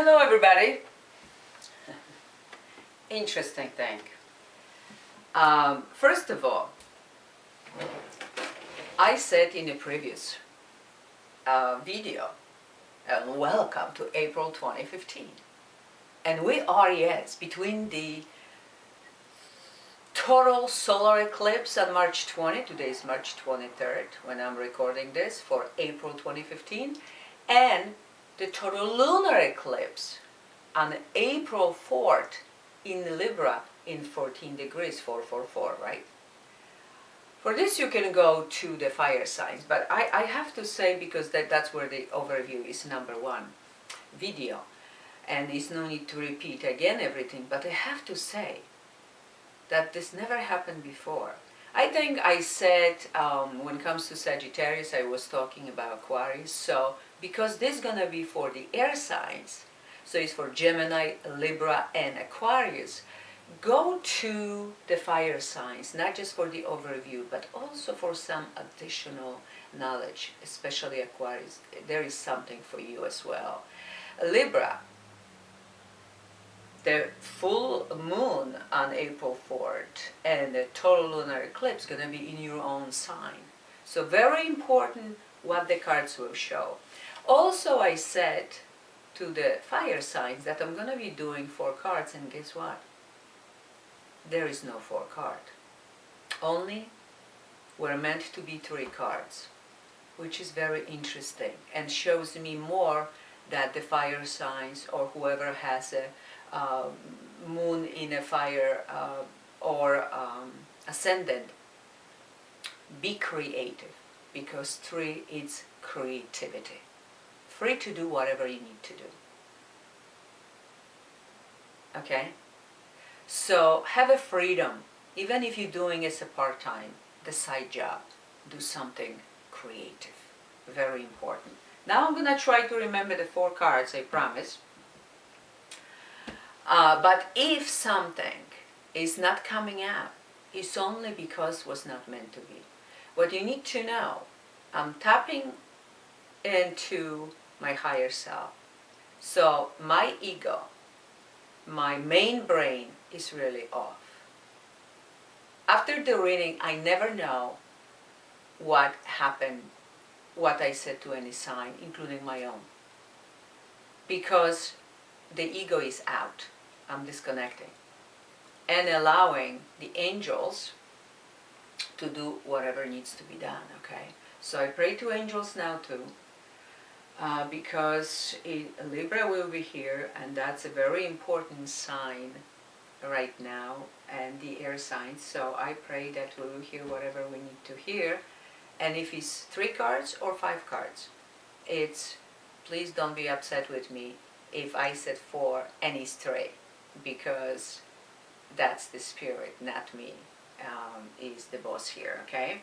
Hello everybody. Interesting thing. First of all, I said in a previous video, welcome to April 2015. And we are, yes, between the total solar eclipse on March 20, today is March 23rd when I'm recording this for April 2015, and the total lunar eclipse on April 4th in Libra in 14 degrees, 444, right? For this you can go to the fire signs, but I have to say, because that's where the overview is number one video, and there's no need to repeat again everything, but I have to say that this never happened before. I think I said when it comes to Sagittarius, I was talking about Aquarius, so because this is gonna be for the air signs, so it's for Gemini, Libra, and Aquarius, go to the fire signs, not just for the overview, but also for some additional knowledge, especially Aquarius. There is something for you as well. Libra, the full moon on April 4th and the total lunar eclipse going to be in your own sign. So very important what the cards will show. Also, I said to the fire signs that I'm going to be doing 4 cards, and guess what? There is no 4 card. Only were meant to be 3 cards, which is very interesting and shows me more that the fire signs, or whoever has a moon in a fire or ascendant, be creative, because 3 is creativity. Free to do whatever you need to do. Okay? So have a freedom, even if you're doing it as a part-time, the side job, do something creative. Very important. Now I'm going to try to remember the 4 cards, I promise. But if something is not coming up, it's only because it was not meant to be. What you need to know, I'm tapping into my higher self. So my ego, my main brain is really off. After the reading, I never know what happened, what I said to any sign, including my own. Because the ego is out. I'm disconnecting and allowing the angels to do whatever needs to be done, okay? So I pray to angels now too, because Libra will be here, and that's a very important sign right now, and the air signs. So I pray that we will hear whatever we need to hear. And if it's 3 cards or 5 cards, it's, please don't be upset with me if I said 4 and it's 3, because that's the spirit, not me, is the boss here, okay?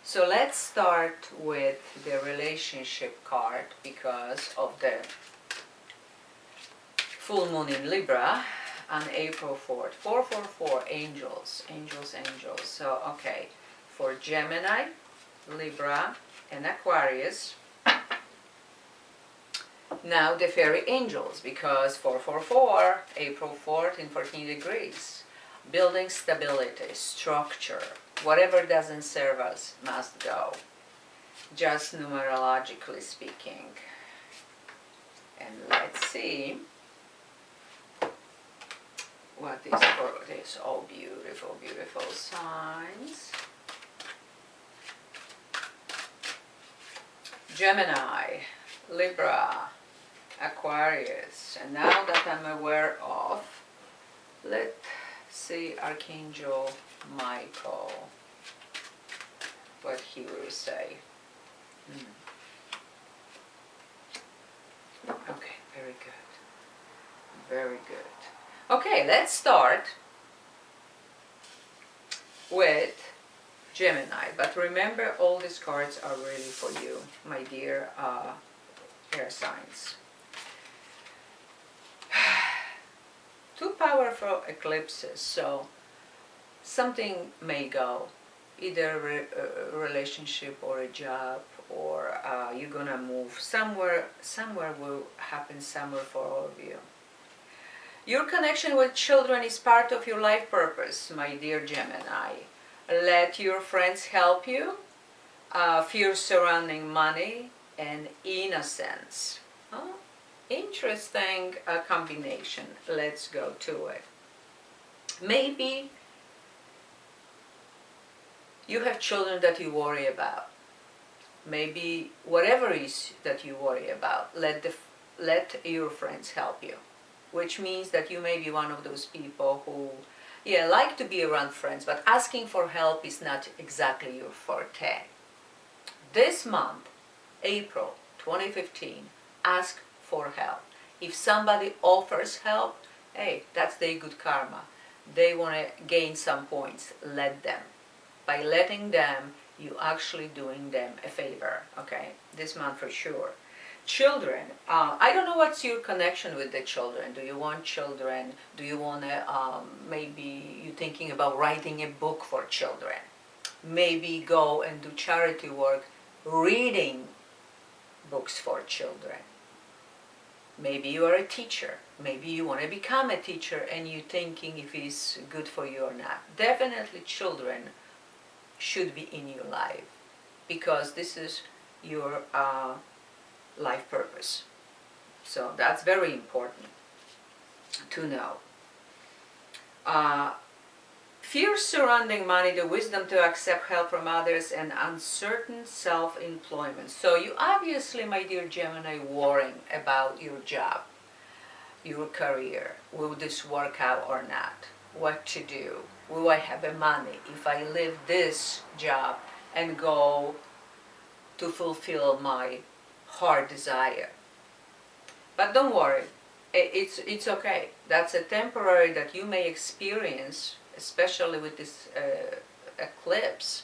So let's start with the relationship card because of the full moon in Libra on April 4th. 444, angels, angels, angels. So, okay, for Gemini, Libra, and Aquarius. Now the fairy angels, because 444, April 4th in 14 degrees. Building stability, structure, whatever doesn't serve us must go, just numerologically speaking. And let's see what is for this. Oh, beautiful, beautiful signs. Gemini, Libra, Aquarius, and now that I'm aware of, let's see Archangel Michael, what he will say. Okay, very good, very good. Okay, let's start with Gemini, but remember, all these cards are really for you, my dear air signs. 2 powerful eclipses, so something may go either a relationship or a job, or you're gonna move somewhere. Somewhere will happen somewhere for all of you. Your connection with children is part of your life purpose, my dear Gemini. Let your friends help you. Fear surrounding money and innocence. Oh, interesting combination. Let's go to it. Maybe you have children that you worry about. Maybe whatever it is that you worry about, let your friends help you. Which means that you may be one of those people who, yeah, like to be around friends, but asking for help is not exactly your forte. This month, April 2015, ask for help. If somebody offers help, hey, that's their good karma. They want to gain some points, let them. By letting them, you actually doing them a favor, okay? This month for sure. Children, I don't know what's your connection with the children. Do you want children? Do you want to, maybe you're thinking about writing a book for children. Maybe go and do charity work, reading books for children. Maybe you are a teacher. Maybe you want to become a teacher and you're thinking if it's good for you or not. Definitely children should be in your life because this is your life purpose. So that's very important to know. Fear surrounding money, the wisdom to accept help from others, and uncertain self-employment. So you obviously, my dear Gemini, worrying about your job, your career. Will this work out or not? What to do? Will I have the money if I leave this job and go to fulfill my heart desire? But don't worry, it's okay. That's a temporary that you may experience, especially with this eclipse,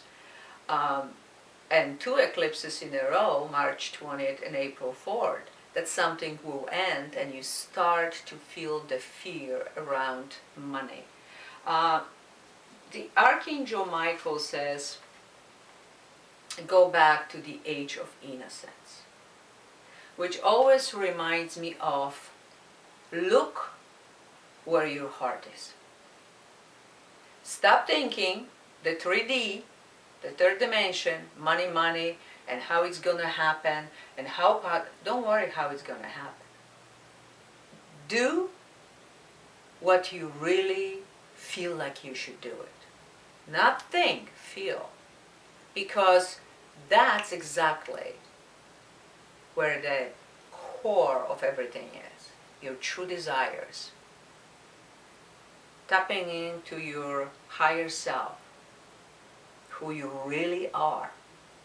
and 2 eclipses in a row, March 20th and April 4th, that something will end and you start to feel the fear around money. The Archangel Michael says, go back to the age of innocence, which always reminds me of, look where your heart is. Stop thinking the 3D, the third dimension, money, and how it's going to happen, and don't worry how it's going to happen. Do what you really feel like you should do it. Not think, feel. Because that's exactly where the core of everything is. Your true desires. Tapping into your higher self, who you really are.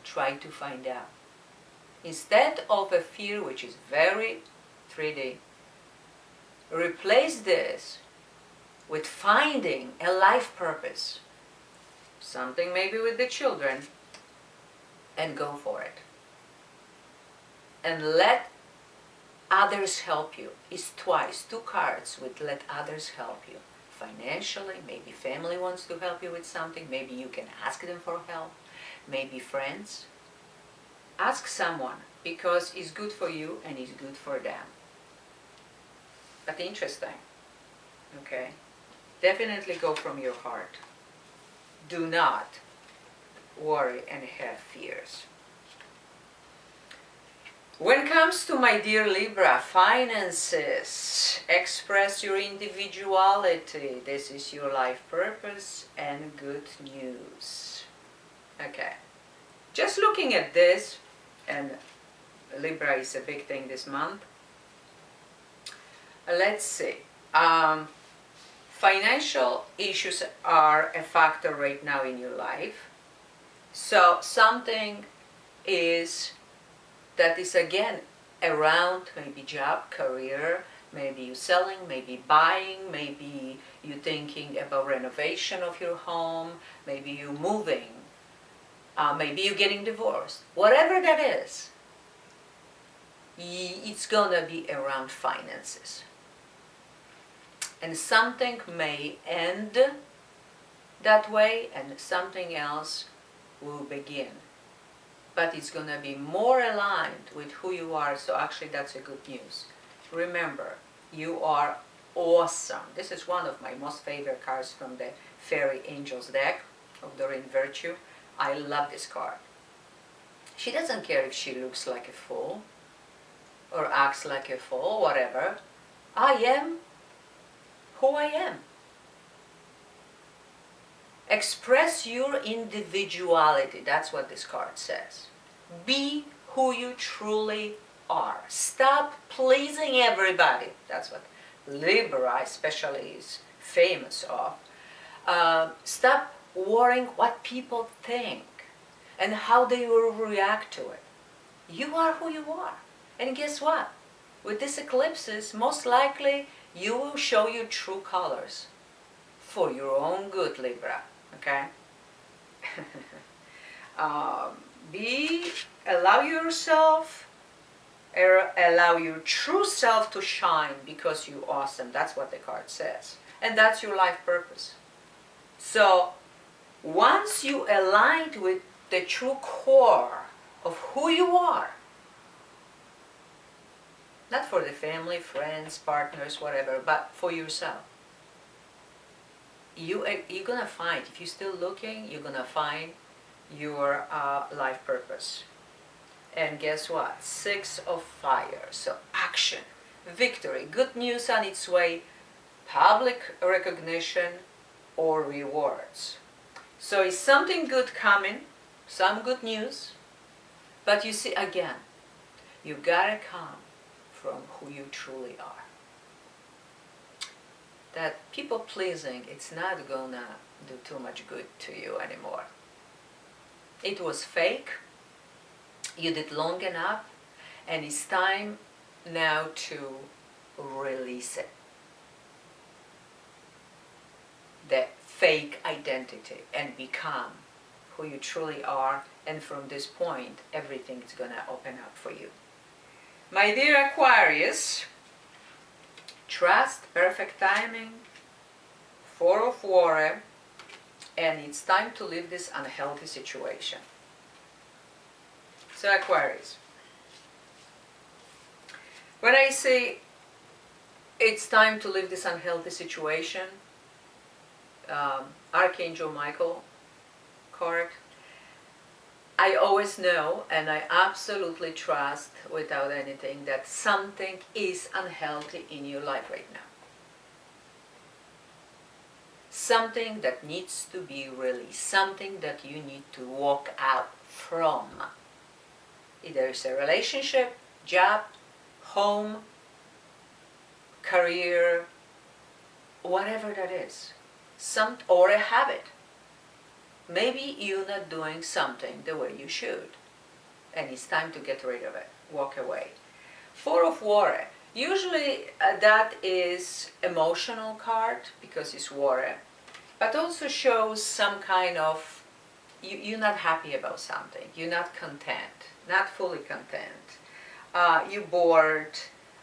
Try to find out. Instead of a fear which is very 3D, replace this with finding a life purpose. Something maybe with the children, and go for it. And let others help you. It's twice, 2 cards with let others help you. Financially, maybe family wants to help you with something, maybe you can ask them for help, maybe friends. Ask someone, because it's good for you and it's good for them. But interesting, okay? Definitely go from your heart. Do not worry and have fears. When it comes to my dear Libra, finances, express your individuality. This is your life purpose and good news. Okay, just looking at this, and Libra is a big thing this month. Let's see. Financial issues are a factor right now in your life. So something that is again around maybe job, career, maybe you're selling, maybe buying, maybe you're thinking about renovation of your home, maybe you're moving, maybe you're getting divorced. Whatever that is, it's gonna be around finances. And something may end that way and something else will begin. But it's going to be more aligned with who you are, so actually that's a good news. Remember, you are awesome. This is one of my most favorite cards from the Fairy Angels deck of Doreen Virtue. I love this card. She doesn't care if she looks like a fool or acts like a fool, whatever. I am who I am. Express your individuality. That's what this card says. Be who you truly are. Stop pleasing everybody. That's what Libra especially is famous of. Stop worrying what people think and how they will react to it. You are who you are. And guess what? With these eclipses, most likely you will show your true colors for your own good, Libra. Okay? Allow yourself, allow your true self to shine because you're awesome. That's what the card says. And that's your life purpose. So, once you aligned with the true core of who you are, not for the family, friends, partners, whatever, but for yourself, you're going to find, if you're still looking, you're going to find your life purpose. And guess what? 6 of Fire. So action, victory, good news on its way, public recognition or rewards. So is something good coming, some good news, but you see, again, you gotta come from who you truly are. That people pleasing, it's not gonna do too much good to you anymore. It was fake, you did long enough, and it's time now to release it. The fake identity and become who you truly are, and from this point everything is going to open up for you. My dear Aquarius, trust, perfect timing, 4 of Water, and it's time to leave this unhealthy situation. So Aquarius, when I say it's time to leave this unhealthy situation, Archangel Michael card, I always know and I absolutely trust without anything that something is unhealthy in your life right now. Something that needs to be released, something that you need to walk out from. Either it's a relationship, job, home, career, whatever that is. Or a habit. Maybe you're not doing something the way you should, and it's time to get rid of it, walk away. 4 of Water, usually that is emotional card because it's water, but also shows some kind of, you're not happy about something, you're not content, not fully content, you're bored,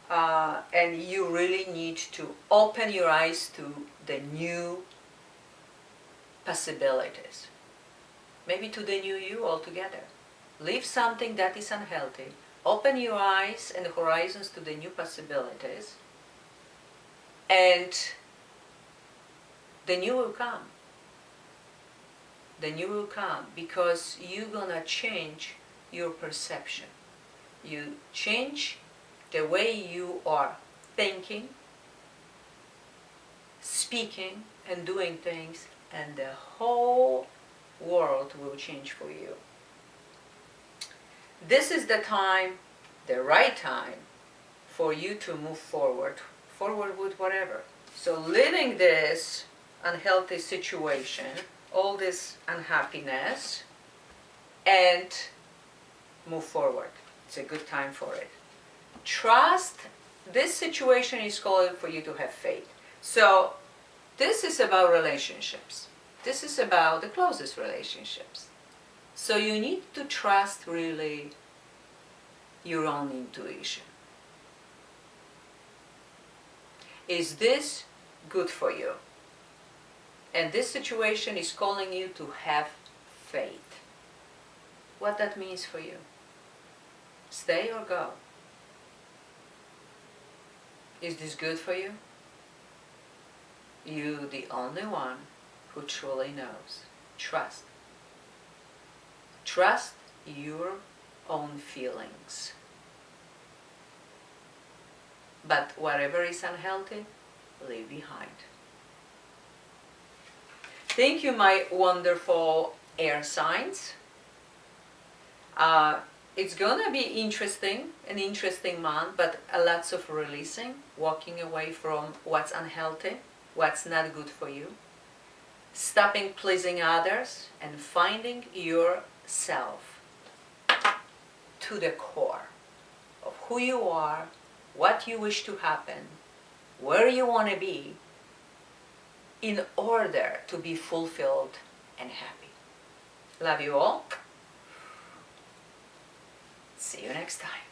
and you really need to open your eyes to the new possibilities. Maybe to the new you altogether. Leave something that is unhealthy. Open your eyes and horizons to the new possibilities. And the new will come. The new will come because you're gonna change your perception. You change the way you are thinking, speaking, and doing things, and the whole world will change for you. This is the time, the right time, for you to move forward with whatever. So leaving this unhealthy situation, all this unhappiness, and move forward. It's a good time for it. Trust, this situation is calling for you to have faith. So this is about relationships. This is about the closest relationships. So you need to trust really your own intuition. Is this good for you? And this situation is calling you to have faith. what that means for you. Stay or go? Is this good for you? You, the only one who truly knows. Trust. Trust your own feelings. But whatever is unhealthy, leave behind. Thank you, my wonderful air signs. It's gonna be an interesting month, but lots of releasing, walking away from what's unhealthy, what's not good for you, stopping pleasing others, and finding yourself to the core of who you are, what you wish to happen, where you want to be, in order to be fulfilled and happy. Love you all. See you next time.